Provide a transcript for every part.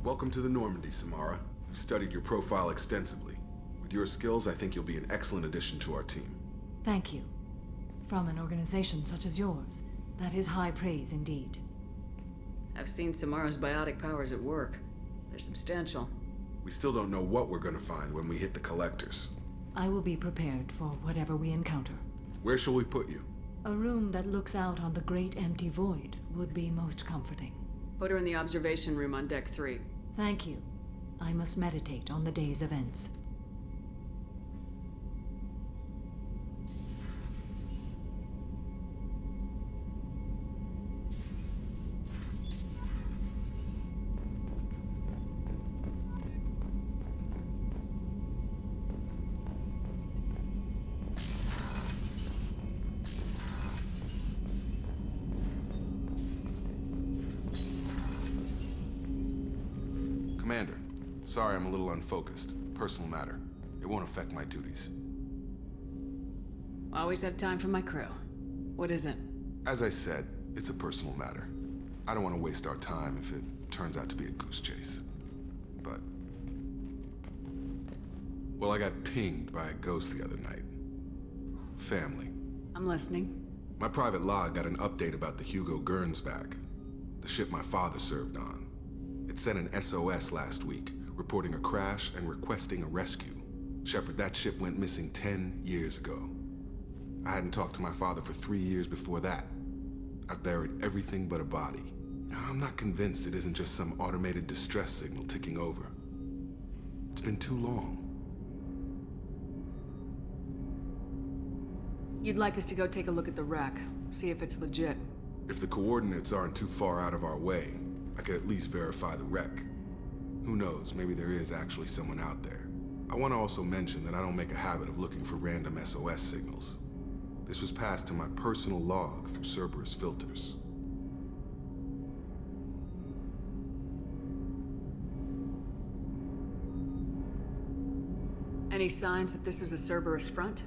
Welcome to the Normandy, Samara. We've studied your profile extensively. With your skills, I think you'll be an excellent addition to our team. Thank you. From an organization such as yours, that is high praise indeed. I've seen Samara's biotic powers at work. They're substantial. We still don't know what we're gonna find when we hit the collectors. I will be prepared for whatever we encounter. Where shall we put you? A room that looks out on the great empty void would be most comforting. Put her in the observation room on Deck 3. Thank you. I must meditate on the day's events. Commander, sorry I'm a little unfocused. Personal matter. It won't affect my duties. Always have time for my crew. What is it? As I said, it's a personal matter. I don't want to waste our time if it turns out to be a goose chase. But... well, I got pinged by a ghost the other night. Family. I'm listening. My private log got an update about the Hugo Gernsback, the ship my father served on. It sent an SOS last week, reporting a crash and requesting a rescue. Shepard, that ship went missing 10 years ago. I hadn't talked to my father for 3 years before that. I've buried everything but a body. I'm not convinced it isn't just some automated distress signal ticking over. It's been too long. You'd like us to go take a look at the wreck, see if it's legit. If the coordinates aren't too far out of our way, I could at least verify the wreck. Who knows, maybe there is actually someone out there. I want to also mention that I don't make a habit of looking for random SOS signals. This was passed to my personal log through Cerberus filters. Any signs that this is a Cerberus front?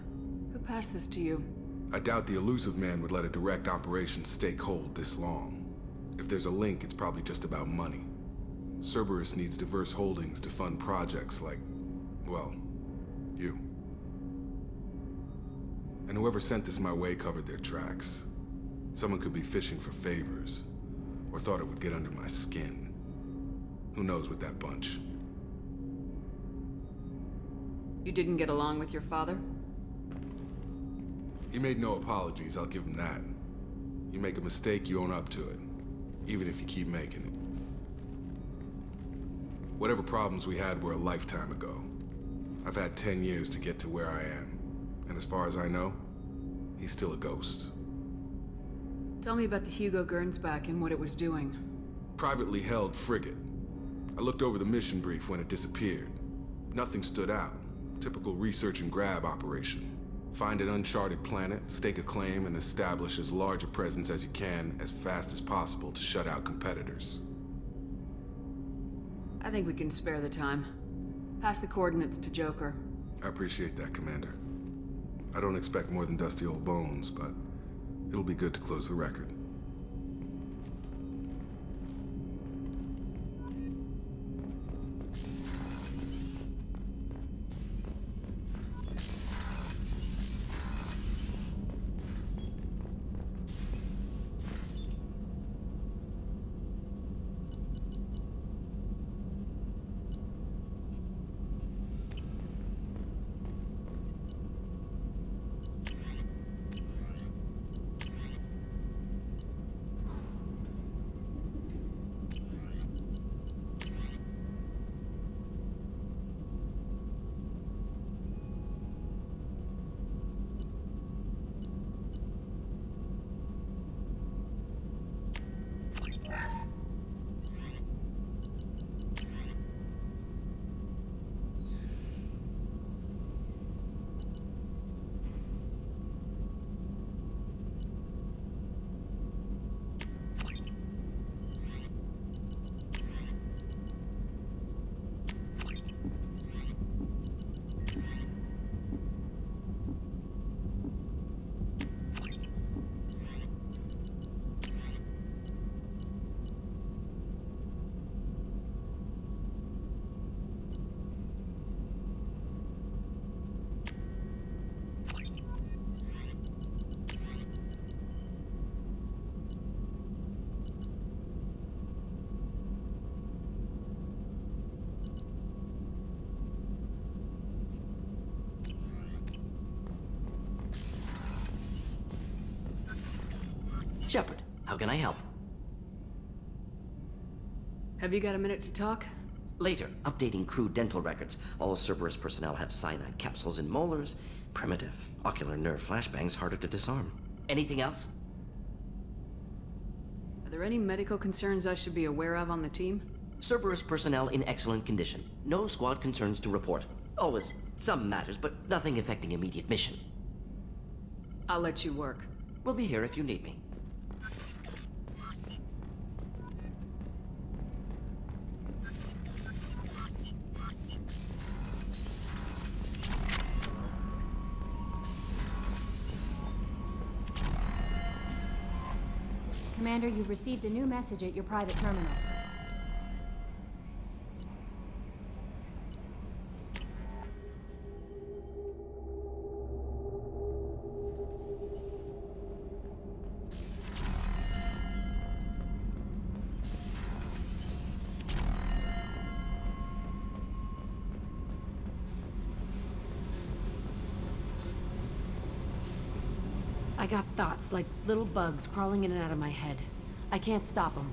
Who passed this to you? I doubt the Elusive Man would let a direct operation stake hold this long. If there's a link, it's probably just about money. Cerberus needs diverse holdings to fund projects like, well, you. And whoever sent this my way covered their tracks. Someone could be fishing for favors, or thought it would get under my skin. Who knows with that bunch? You didn't get along with your father? He made no apologies, I'll give him that. You make a mistake, you own up to it. Even if you keep making it. Whatever problems we had were a lifetime ago. I've had 10 years to get to where I am. And as far as I know, he's still a ghost. Tell me about the Hugo Gernsback and what it was doing. Privately held frigate. I looked over the mission brief when it disappeared. Nothing stood out. Typical research and grab operation. Find an uncharted planet, stake a claim, and establish as large a presence as you can as fast as possible to shut out competitors. I think we can spare the time. Pass the coordinates to Joker. I appreciate that, Commander. I don't expect more than dusty old bones, but it'll be good to close the record. Shepard, how can I help? Have you got a minute to talk? Later, updating crew dental records. All Cerberus personnel have cyanide capsules in molars. Primitive. Ocular nerve flashbangs harder to disarm. Anything else? Are there any medical concerns I should be aware of on the team? Cerberus personnel in excellent condition. No squad concerns to report. Always some matters, but nothing affecting immediate mission. I'll let you work. We'll be here if you need me. Commander, you've received a new message at your private terminal. I got thoughts like little bugs crawling in and out of my head. I can't stop them.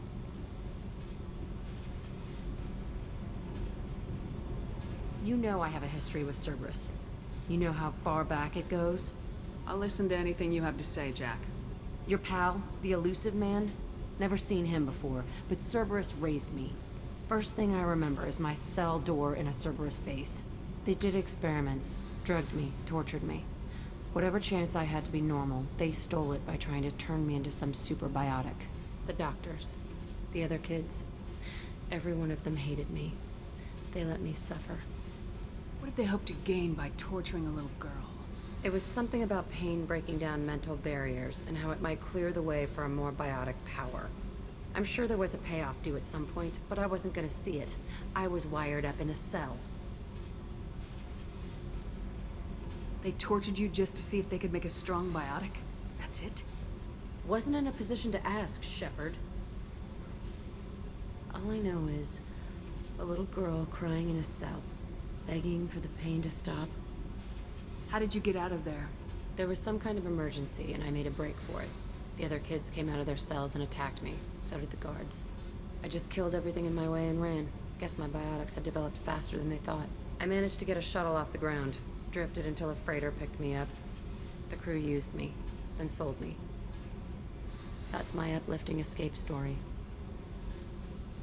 You know I have a history with Cerberus. You know how far back it goes? I'll listen to anything you have to say, Jack. Your pal, the elusive man? Never seen him before, but Cerberus raised me. First thing I remember is my cell door in a Cerberus base. They did experiments, drugged me, tortured me. Whatever chance I had to be normal, they stole it by trying to turn me into some super biotic. The doctors, the other kids, every one of them hated me. They let me suffer. What did they hope to gain by torturing a little girl? It was something about pain breaking down mental barriers and how it might clear the way for a more biotic power. I'm sure there was a payoff due at some point, but I wasn't gonna see it. I was wired up in a cell. They tortured you just to see if they could make a strong biotic? That's it? Wasn't in a position to ask, Shepard. All I know is a little girl crying in a cell, begging for the pain to stop. How did you get out of there? There was some kind of emergency, and I made a break for it. The other kids came out of their cells and attacked me. So did the guards. I just killed everything in my way and ran. Guess my biotics had developed faster than they thought. I managed to get a shuttle off the ground. Drifted until a freighter picked me up. The crew used me, then sold me. That's my uplifting escape story.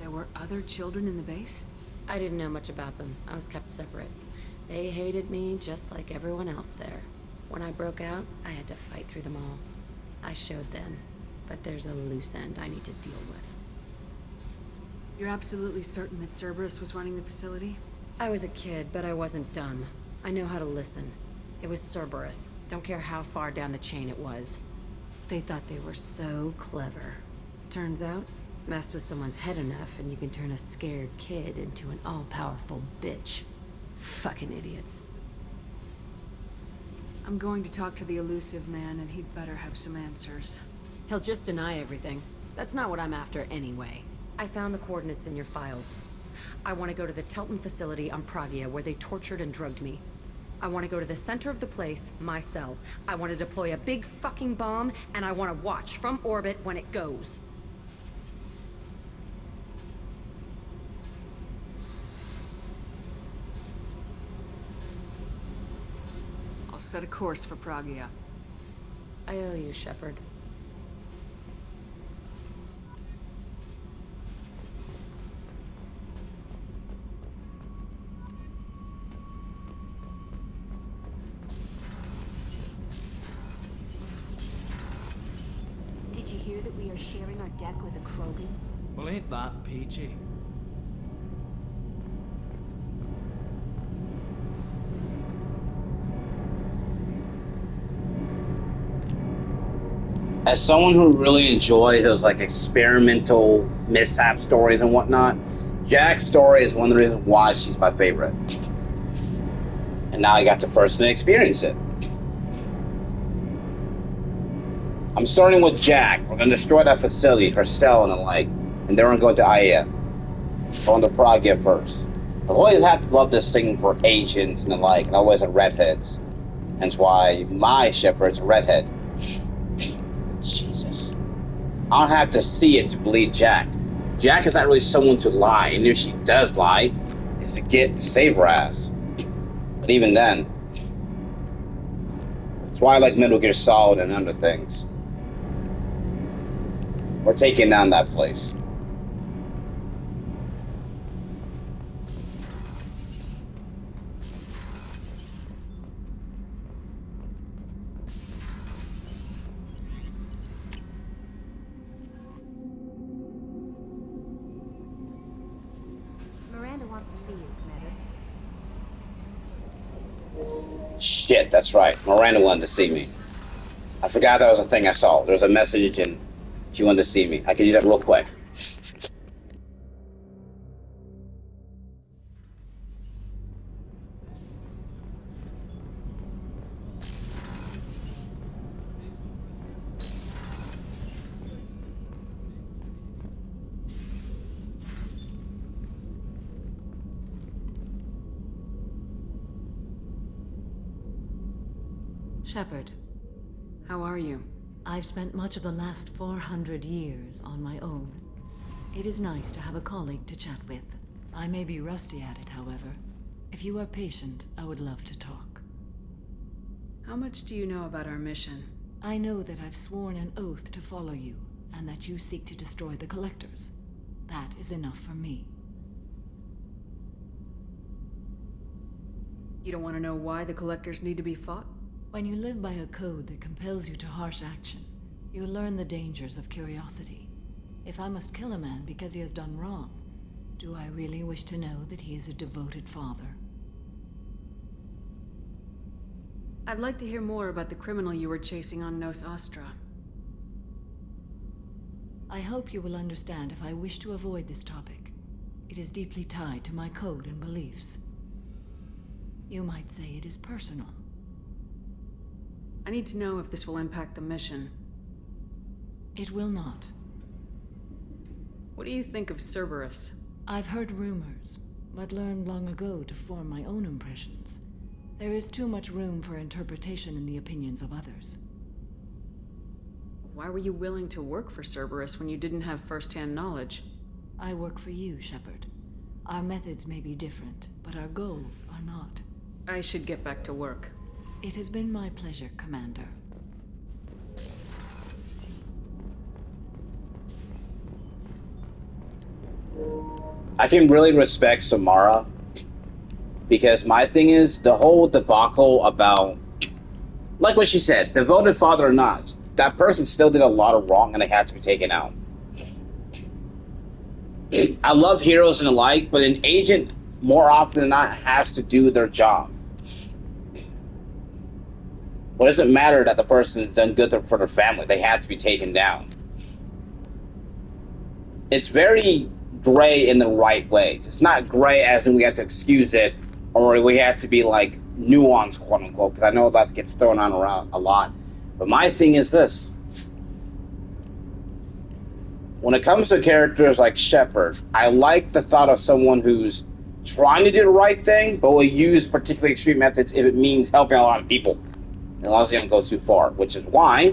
There were other children in the base? I didn't know much about them. I was kept separate. They hated me just like everyone else there. When I broke out, I had to fight through them all. I showed them, but there's a loose end I need to deal with. You're absolutely certain that Cerberus was running the facility? I was a kid, but I wasn't dumb. I know how to listen. It was Cerberus. Don't care how far down the chain it was. They thought they were so clever. Turns out, mess with someone's head enough and you can turn a scared kid into an all-powerful bitch. Fucking idiots. I'm going to talk to the elusive man, and he'd better have some answers. He'll just deny everything. That's not what I'm after anyway. I found the coordinates in your files. I want to go to the Telton facility on Pragia where they tortured and drugged me. I want to go to the center of the place, my cell. I want to deploy a big fucking bomb, and I want to watch from orbit when it goes. I'll set a course for Pragia. I owe you, Shepard. Did you hear that we are sharing our deck with a Krogan? Well, ain't that peachy? As someone who really enjoys those like experimental mishap stories and whatnot, Jack's story is one of the reasons why she's my favorite. And now I got to personally experience it. I'm starting with Jack. We're gonna destroy that facility, her cell and the like, and then we're gonna go to Aya. From the Pragia first. I've always had to love this thing for Asians and the like, and always had redheads. Hence why my Shepard's a redhead. Jesus. I don't have to see it to believe Jack. Jack is not really someone to lie, and if she does lie, it's to save her ass. But even then, that's why I like Metal Gear Solid and other things. We're taking down that place. Miranda wants to see you, Commander. Shit, that's right. Miranda wanted to see me. I forgot that was a thing I saw. There was a message and she wanted to see me. I could do that real quick. Shepard, How are you? I've spent much of the last 400 years on my own. It is nice to have a colleague to chat with. I may be rusty at it, however. If you are patient, I would love to talk. How much do you know about our mission? I know that I've sworn an oath to follow you, and that you seek to destroy the Collectors. That is enough for me. You don't want to know why the Collectors need to be fought? When you live by a code that compels you to harsh action, you learn the dangers of curiosity. If I must kill a man because he has done wrong, do I really wish to know that he is a devoted father? I'd like to hear more about the criminal you were chasing on Nos Astra. I hope you will understand if I wish to avoid this topic. It is deeply tied to my code and beliefs. You might say it is personal. I need to know if this will impact the mission. It will not. What do you think of Cerberus? I've heard rumors, but learned long ago to form my own impressions. There is too much room for interpretation in the opinions of others. Why were you willing to work for Cerberus when you didn't have first-hand knowledge? I work for you, Shepard. Our methods may be different, but our goals are not. I should get back to work. It has been my pleasure, Commander. I can really respect Samara, because my thing is the whole debacle about, like what she said, devoted father or not, that person still did a lot of wrong and they had to be taken out. I love heroes and the like, but an agent more often than not has to do their job. What does it matter that the person has done good for their family? They had to be taken down. It's very gray in the right ways. It's not gray as in we have to excuse it, or we have to be like nuanced, quote unquote, because I know that gets thrown on around a lot. But my thing is this. When it comes to characters like Shepard, I like the thought of someone who's trying to do the right thing, but will use particularly extreme methods if it means helping a lot of people. As long as they don't go too far, which is why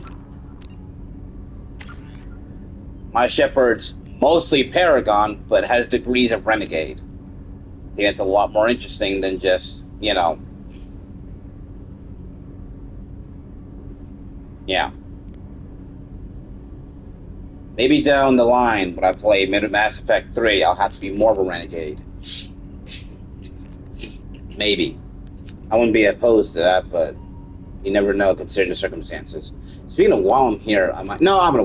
my Shepard's mostly Paragon, but has degrees of Renegade. I think it's a lot more interesting than just, you know... Yeah. Maybe down the line, when I play Mass Effect 3, I'll have to be more of a Renegade. Maybe. I wouldn't be opposed to that, but you never know considering the circumstances. Speaking of while I'm here, I'm gonna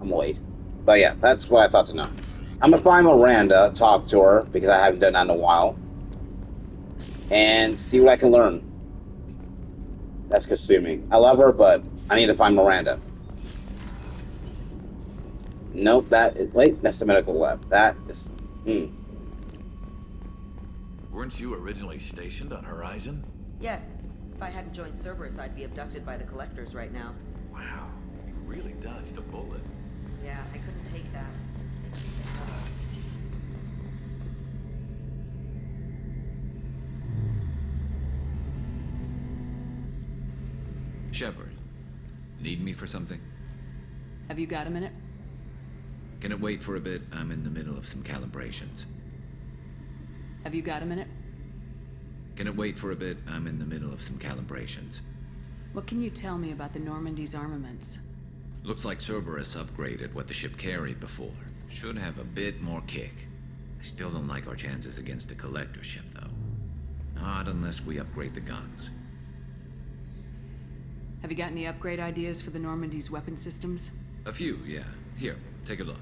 wait. But yeah, that's what I thought to know. I'm gonna find Miranda, talk to her, because I haven't done that in a while, and see what I can learn. That's consuming. I love her, but I need to find Miranda. Nope, that's the medical lab. That is... Weren't you originally stationed on Horizon? Yes. If I hadn't joined Cerberus, I'd be abducted by the Collectors right now. Wow, you really dodged a bullet. Yeah, I couldn't take that. Shepard, need me for something? Have you got a minute? Can it wait for a bit? I'm in the middle of some calibrations. Have you got a minute? Can it wait for a bit? I'm in the middle of some calibrations. What can you tell me about the Normandy's armaments? Looks like Cerberus upgraded what the ship carried before. Should have a bit more kick. I still don't like our chances against a collector ship, though. Not unless we upgrade the guns. Have you got any upgrade ideas for the Normandy's weapon systems? A few, yeah. Here, take a look.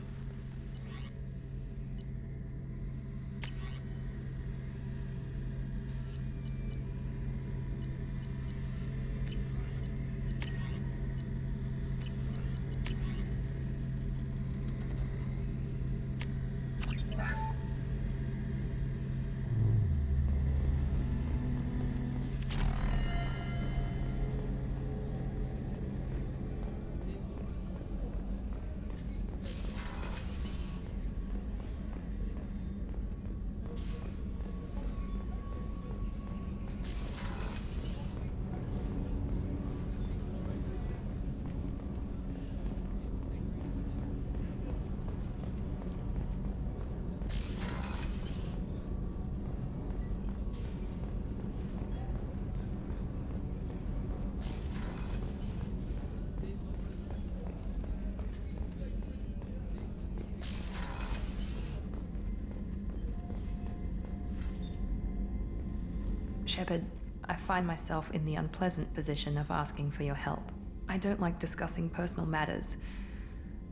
Shepard, I find myself in the unpleasant position of asking for your help. I don't like discussing personal matters,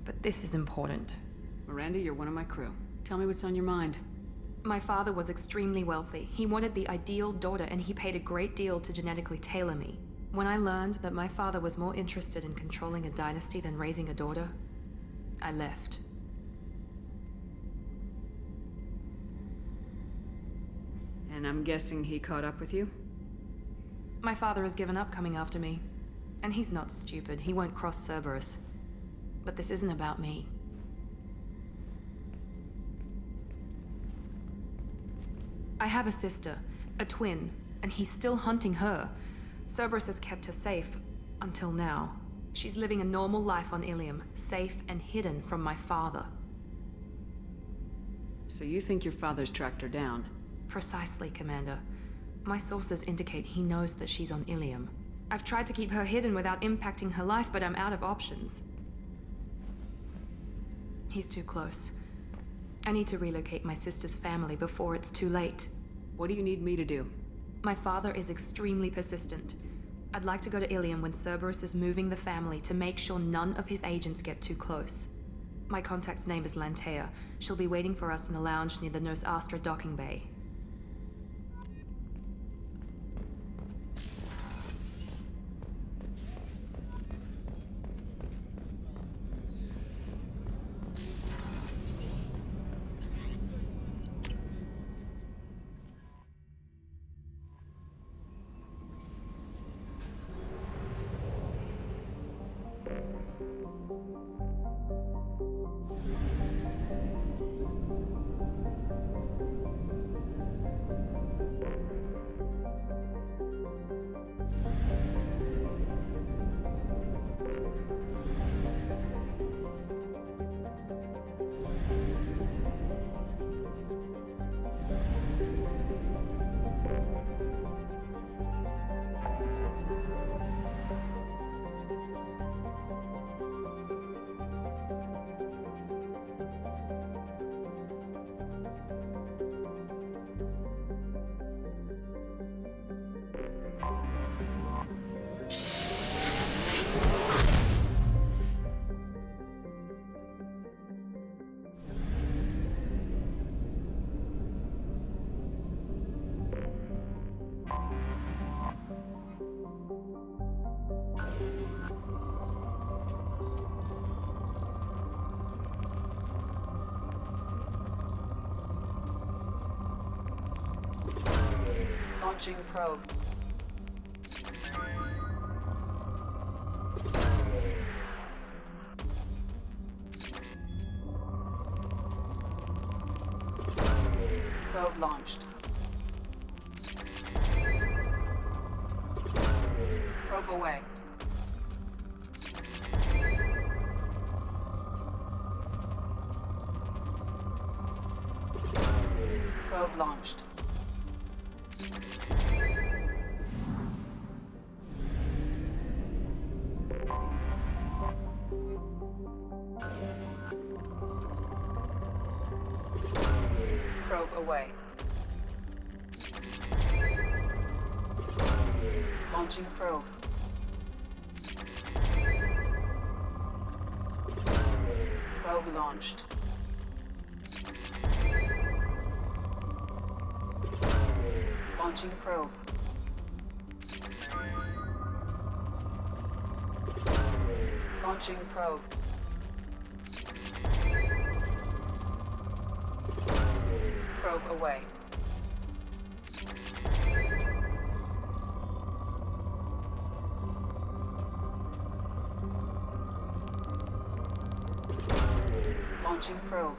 but this is important. Miranda, you're one of my crew. Tell me what's on your mind. My father was extremely wealthy. He wanted the ideal daughter, and he paid a great deal to genetically tailor me. When I learned that my father was more interested in controlling a dynasty than raising a daughter, I left. And I'm guessing he caught up with you? My father has given up coming after me. And he's not stupid. He won't cross Cerberus. But this isn't about me. I have a sister, a twin, and he's still hunting her. Cerberus has kept her safe, until now. She's living a normal life on Ilium, safe and hidden from my father. So you think your father's tracked her down? Precisely, Commander. My sources indicate he knows that she's on Ilium. I've tried to keep her hidden without impacting her life, but I'm out of options. He's too close. I need to relocate my sister's family before it's too late. What do you need me to do? My father is extremely persistent. I'd like to go to Ilium when Cerberus is moving the family to make sure none of his agents get too close. My contact's name is Lantea. She'll be waiting for us in the lounge near the Nos Astra docking bay. Launching probe. Probe launched. Probe away. launched. Probe away. Launching probe. Probe launched. Launching probe. Launching probe. Probe away. Launching probe.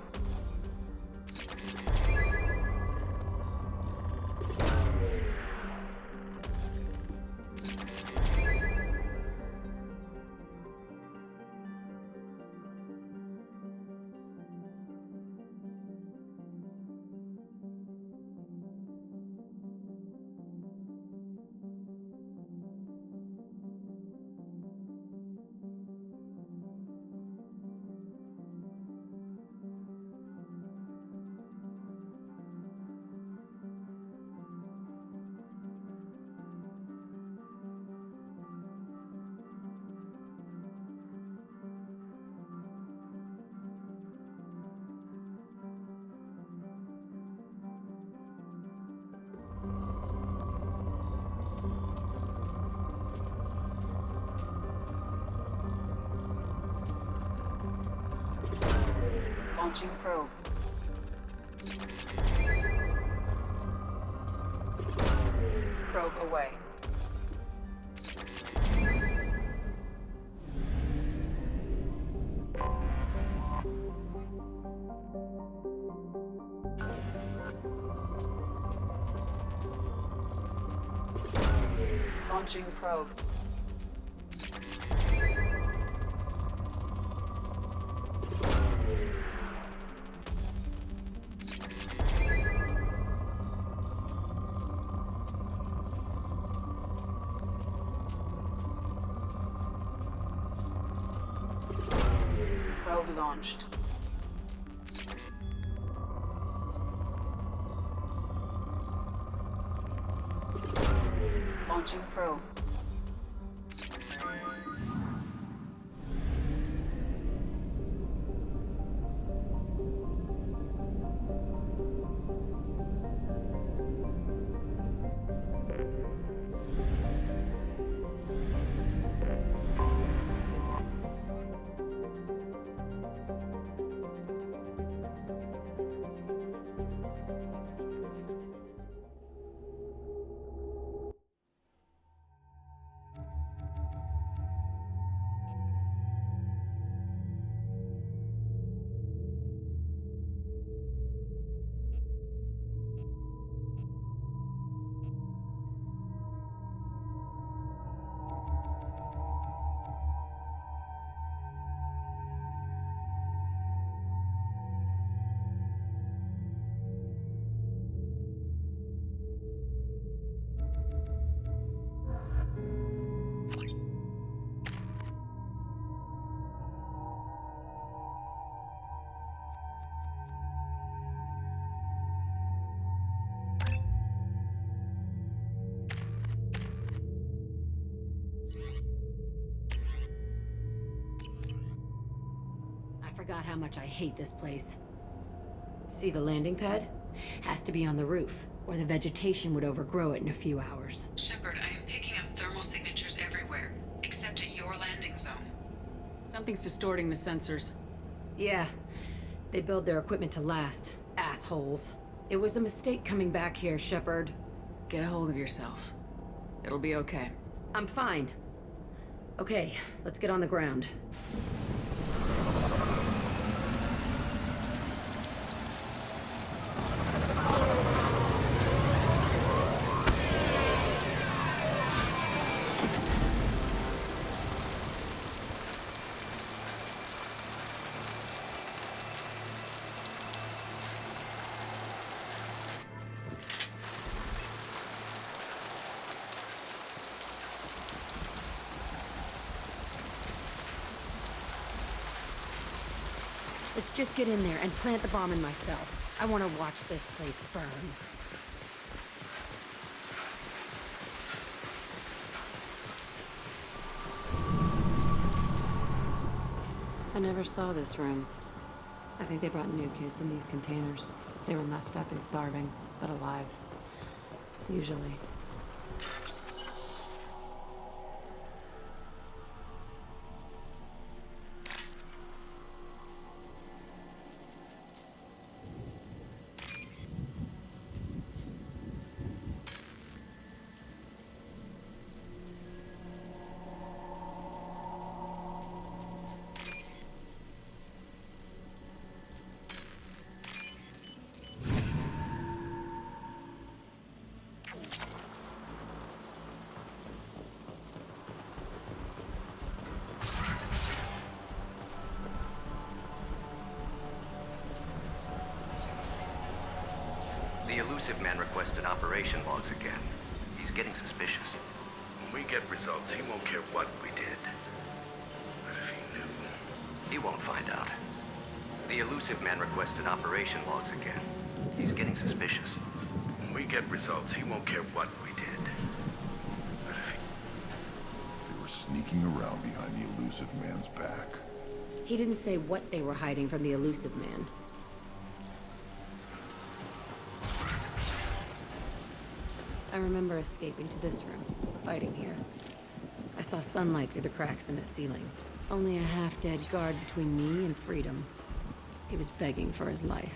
Launching probe. Probe away. Launching probe. Probe launched. Launching probe. I forgot how much I hate this place. See the landing pad? Has to be on the roof, or the vegetation would overgrow it in a few hours. Shepard, I am picking up thermal signatures everywhere, except at your landing zone. Something's distorting the sensors. Yeah, they build their equipment to last. Assholes. It was a mistake coming back here, Shepard. Get a hold of yourself. It'll be okay. I'm fine. Okay, let's get on the ground. Let's just get in there and plant the bomb in myself. I want to watch this place burn. I never saw this room. I think they brought new kids in these containers. They were messed up and starving, but alive. Usually. The elusive man requested operation logs again. He's getting suspicious. When we get results, he won't care what we did. But if he knew... He won't find out. The elusive man requested operation logs again. He's getting suspicious. When we get results, he won't care what we did. But if he... They were sneaking around behind the elusive man's back. He didn't say what they were hiding from the elusive man. I remember escaping to this room, fighting here. I saw sunlight through the cracks in the ceiling. Only a half-dead guard between me and freedom. He was begging for his life.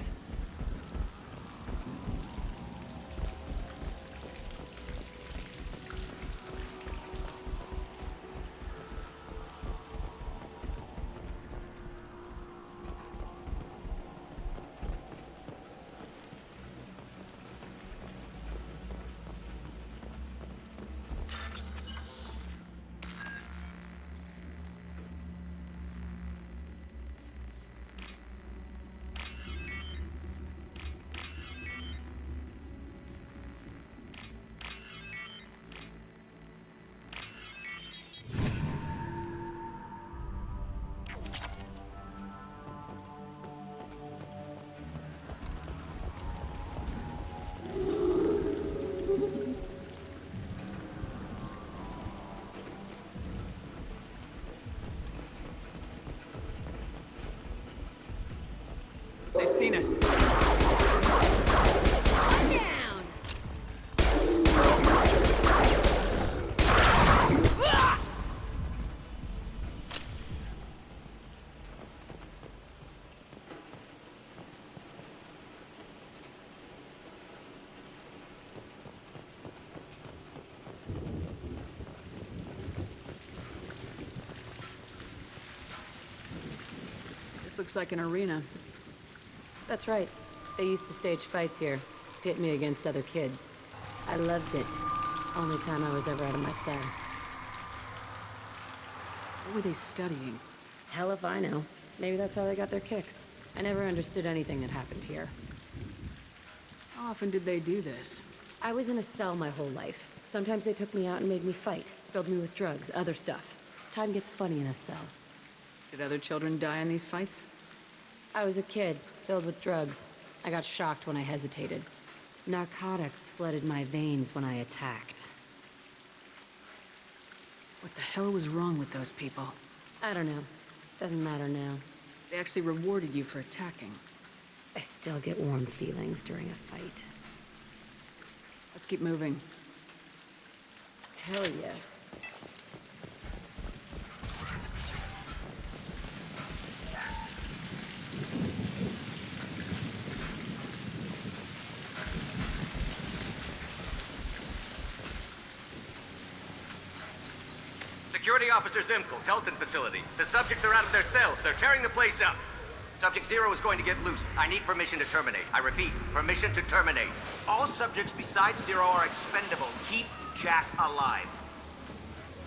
They've seen us. This looks like an arena. That's right. They used to stage fights here, pit me against other kids. I loved it. Only time I was ever out of my cell. What were they studying? Hell if I know. Maybe that's how they got their kicks. I never understood anything that happened here. How often did they do this? I was in a cell my whole life. Sometimes they took me out and made me fight. Filled me with drugs, other stuff. Time gets funny in a cell. Did other children die in these fights? I was a kid, filled with drugs. I got shocked when I hesitated. Narcotics flooded my veins when I attacked. What the hell was wrong with those people? I don't know. Doesn't matter now. They actually rewarded you for attacking. I still get warm feelings during a fight. Let's keep moving. Hell yes. Security Officer Zimkel, Telton facility. The subjects are out of their cells. They're tearing the place up. Subject Zero is going to get loose. I need permission to terminate. I repeat, permission to terminate. All subjects besides Zero are expendable. Keep Jack alive.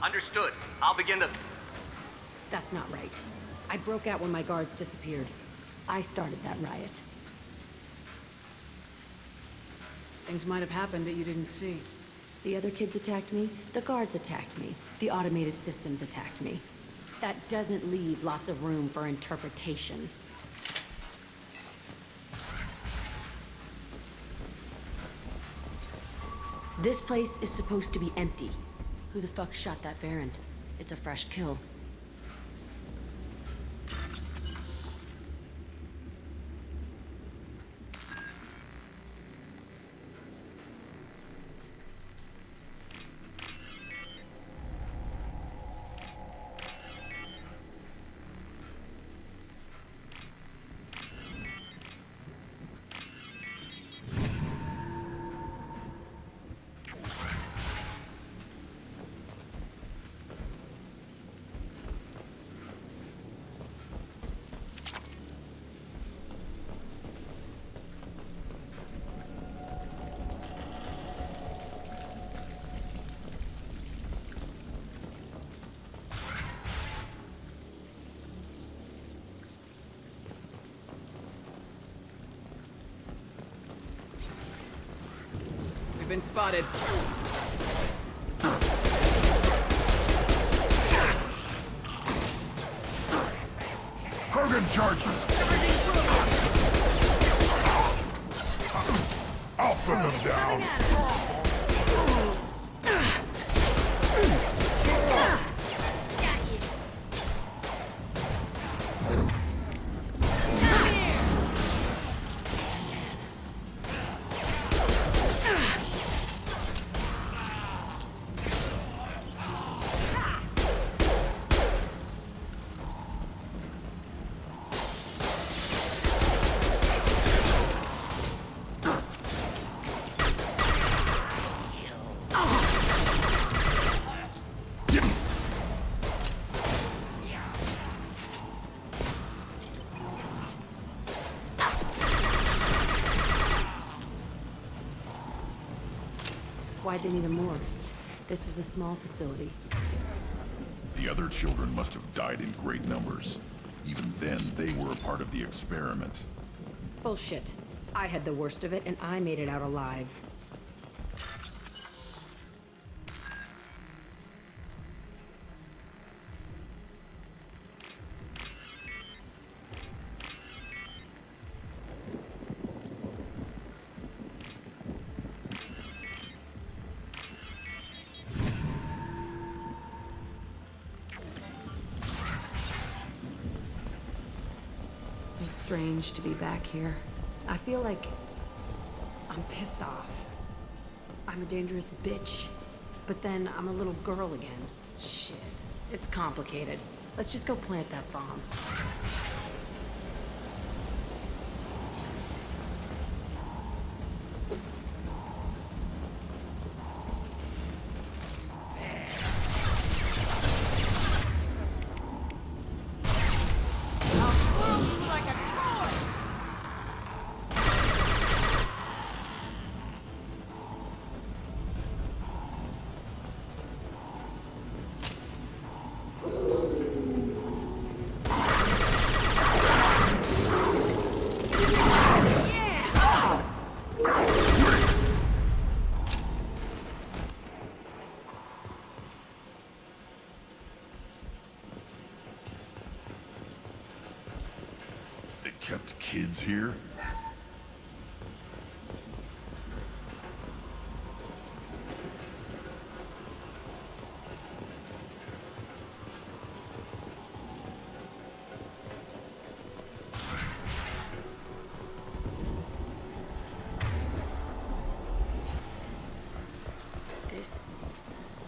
Understood. I'll begin the... That's not right. I broke out when my guards disappeared. I started that riot. Things might have happened that you didn't see. The other kids attacked me, the guards attacked me, the automated systems attacked me. That doesn't leave lots of room for interpretation. This place is supposed to be empty. Who the fuck shot that Varren? It's a fresh kill. We've been spotted. Krogan charges! I'll put them down! Why'd they need a morgue? This was a small facility. The other children must have died in great numbers. Even then, they were a part of the experiment. Bullshit. I had the worst of it, and I made it out alive. Strange to be back here. I feel like I'm pissed off. I'm a dangerous bitch. But then I'm a little girl again. Shit. It's complicated. Let's just go plant that bomb. Kept kids here?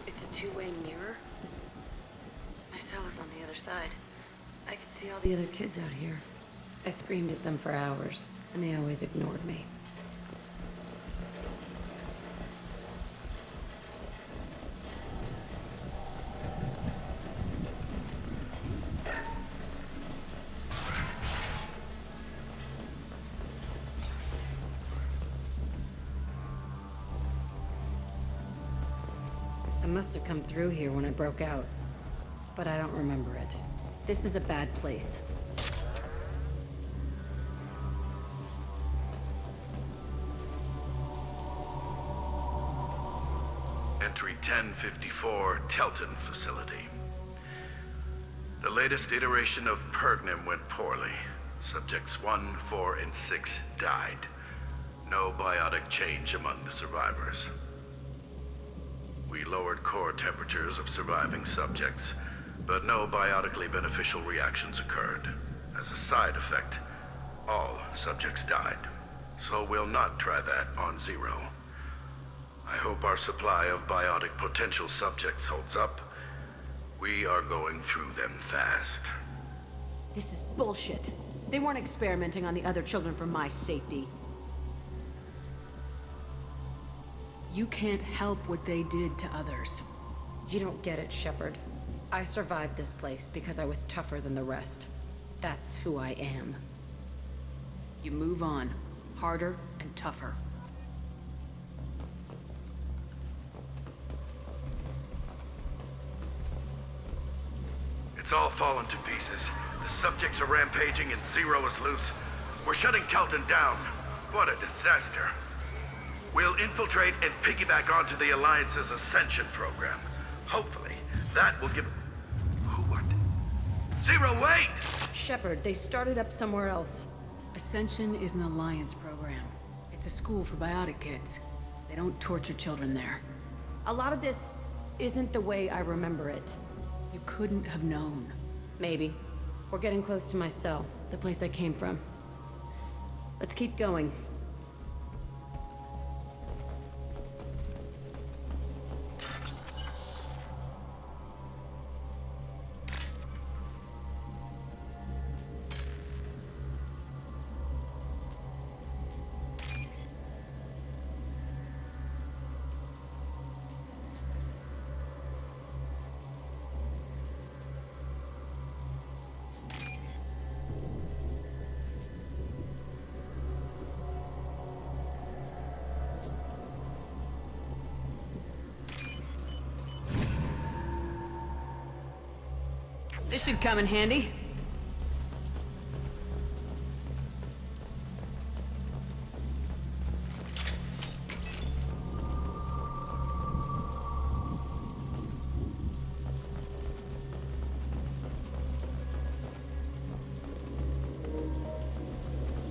It's a two-way mirror? My cell is on the other side. I could see all the other kids out here. I screamed at them for hours, and they always ignored me. I must have come through here when I broke out, but I don't remember it. This is a bad place. Entry 1054, Telton facility. The latest iteration of Pergnim went poorly. Subjects 1, 4, and 6 died. No biotic change among the survivors. We lowered core temperatures of surviving subjects, but no biotically beneficial reactions occurred. As a side effect, all subjects died. So we'll not try that on Zero. I hope our supply of biotic potential subjects holds up. We are going through them fast. This is bullshit. They weren't experimenting on the other children for my safety. You can't help what they did to others. You don't get it, Shepard. I survived this place because I was tougher than the rest. That's who I am. You move on. Harder and tougher. It's all fallen to pieces. The subjects are rampaging and Zero is loose. We're shutting Telton down. What a disaster. We'll infiltrate and piggyback onto the Alliance's Ascension program. Hopefully, that will give... What? Zero, wait! Shepard, they started up somewhere else. Ascension is an Alliance program. It's a school for biotic kids. They don't torture children there. A lot of this isn't the way I remember it. You couldn't have known. Maybe. We're getting close to my cell, the place I came from. Let's keep going. This should come in handy.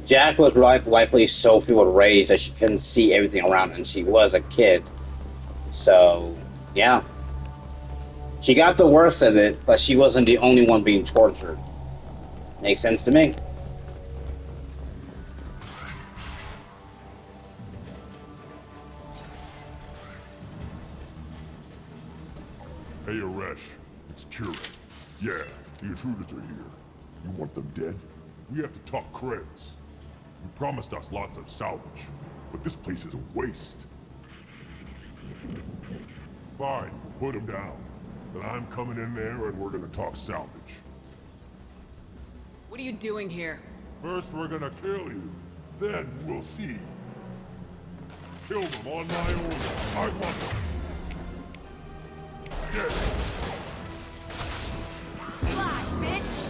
Jack was likely so fueled with rage that she couldn't see everything around her, and she was a kid. So, yeah. She got the worst of it, but she wasn't the only one being tortured. Makes sense to me. Hey, Aresh. It's Kira. Yeah, the intruders are here. You want them dead? We have to talk creds. You promised us lots of salvage, but this place is a waste. Fine, put them down. Then I'm coming in there and we're gonna talk salvage. What are you doing here? First we're gonna kill you, then we'll see. Kill them on my order. I want them. Dead. Fly, bitch!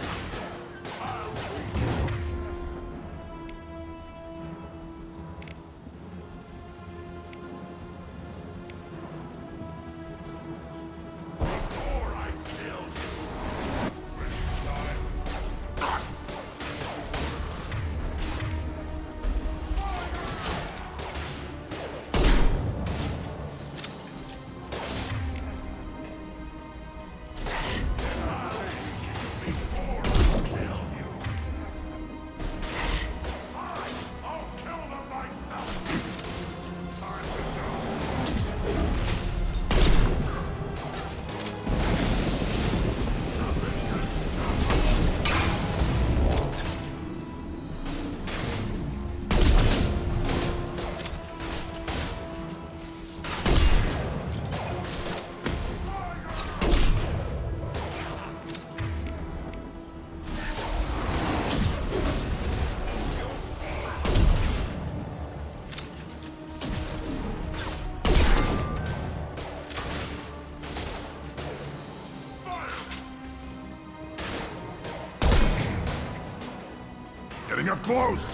Getting up close!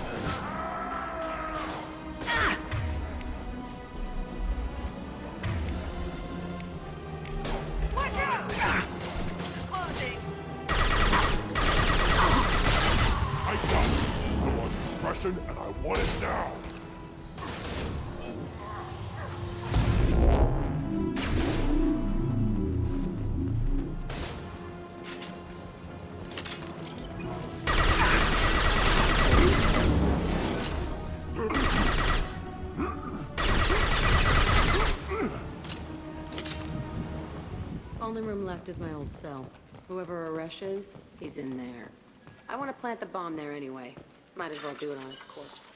I got it. I want suppression, and I want it now. left is my old cell. Whoever Aresh is, he's in there. I want to plant the bomb there anyway. Might as well do it on his corpse.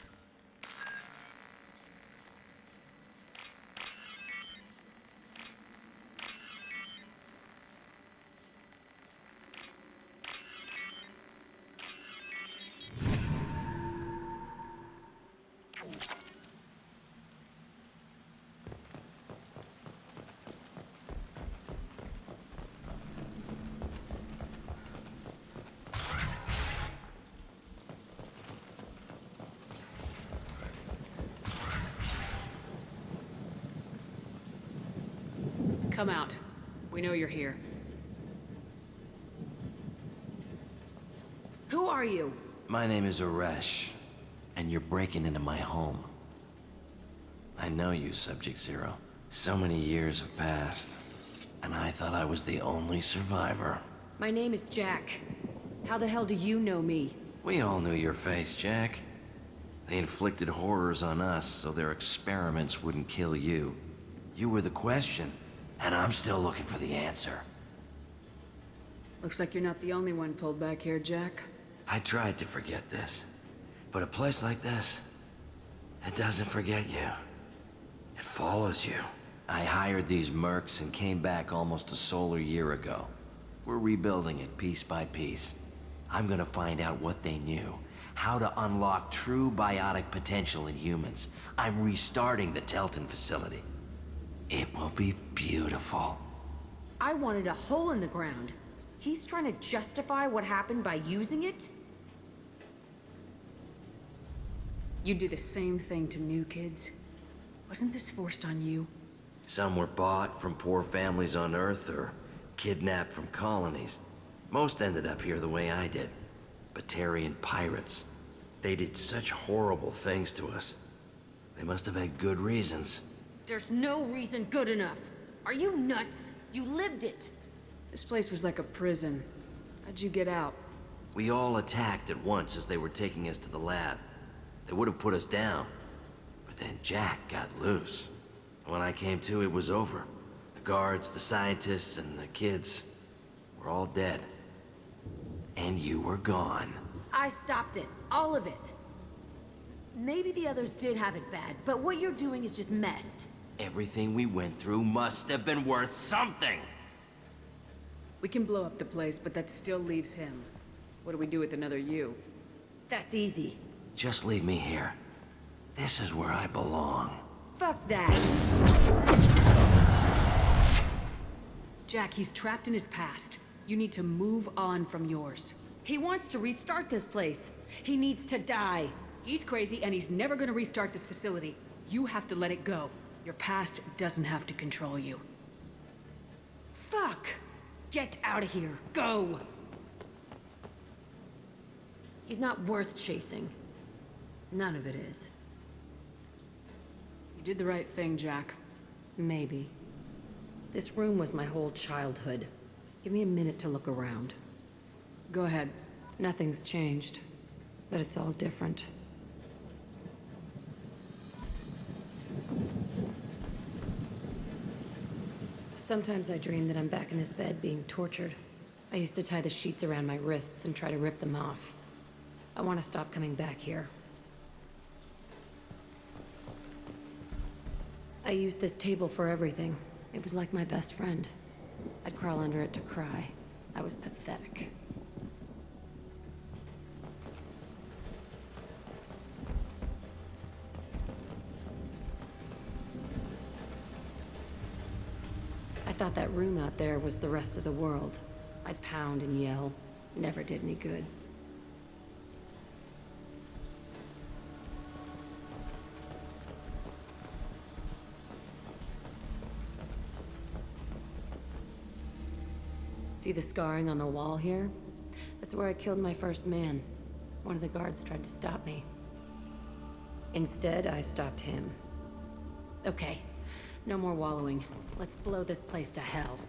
Come out. We know you're here. Who are you? My name is Aresh, and you're breaking into my home. I know you, Subject Zero. So many years have passed, and I thought I was the only survivor. My name is Jack. How the hell do you know me? We all knew your face, Jack. They inflicted horrors on us so their experiments wouldn't kill you. You were the question, and I'm still looking for the answer. Looks like you're not the only one pulled back here, Jack. I tried to forget this, but a place like this, it doesn't forget you. It follows you. I hired these mercs and came back almost a solar year ago. We're rebuilding it piece by piece. I'm gonna find out what they knew, how to unlock true biotic potential in humans. I'm restarting the Telton facility. It will be beautiful. I wanted a hole in the ground. He's trying to justify what happened by using it? You do the same thing to new kids. Wasn't this forced on you? Some were bought from poor families on Earth or kidnapped from colonies. Most ended up here the way I did. Batarian pirates. They did such horrible things to us. They must have had good reasons. There's no reason good enough. Are you nuts? You lived it. This place was like a prison. How'd you get out? We all attacked at once as they were taking us to the lab. They would have put us down. But then Jack got loose. When I came to, it was over. The guards, the scientists, and the kids were all dead. And you were gone. I stopped it. All of it. Maybe the others did have it bad, but what you're doing is just messed. Everything we went through must have been worth something! We can blow up the place, but that still leaves him. What do we do with another you? That's easy. Just leave me here. This is where I belong. Fuck that! Jack, he's trapped in his past. You need to move on from yours. He wants to restart this place. He needs to die. He's crazy, and he's never gonna restart this facility. You have to let it go. Your past doesn't have to control you. Fuck! Get out of here. Go! He's not worth chasing. None of it is. You did the right thing, Jack. Maybe. This room was my whole childhood. Give me a minute to look around. Go ahead. Nothing's changed, but it's all different. Sometimes I dream that I'm back in this bed being tortured. I used to tie the sheets around my wrists and try to rip them off. I want to stop coming back here. I used this table for everything. It was like my best friend. I'd crawl under it to cry. I was pathetic. I thought that room out there was the rest of the world. I'd pound and yell. Never did any good. See the scarring on the wall here? That's where I killed my first man. One of the guards tried to stop me. Instead, I stopped him. Okay, no more wallowing. Let's blow this place to hell.